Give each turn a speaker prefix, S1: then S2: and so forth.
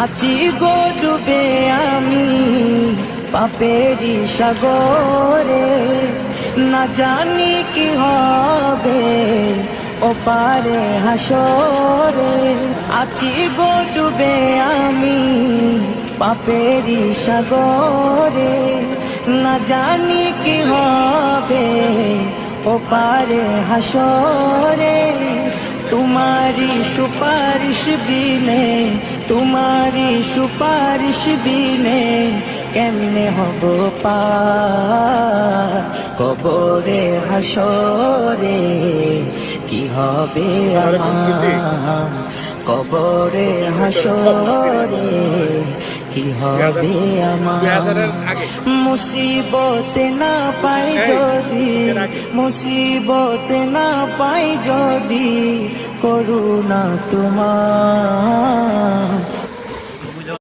S1: আছি গো ডুবে আমি পাপেরি সাগরে, না জানি কি হবে ওপারে হাসরে। আছি গো ডুবে আমি পাপেরি সাগরে, না জানি কি হবে ওপারে হাসরে। तुम्हारी सुपारिश बिने, तुम्हारी सुपारिश बिने केमने हबो पार कबरे हासरे। कि हबे आमार कबरे हासरे, कि हबे आमार। मुसीबते ना पाई जदि, मुसीबते ना पाई जदि করুণা তোমার।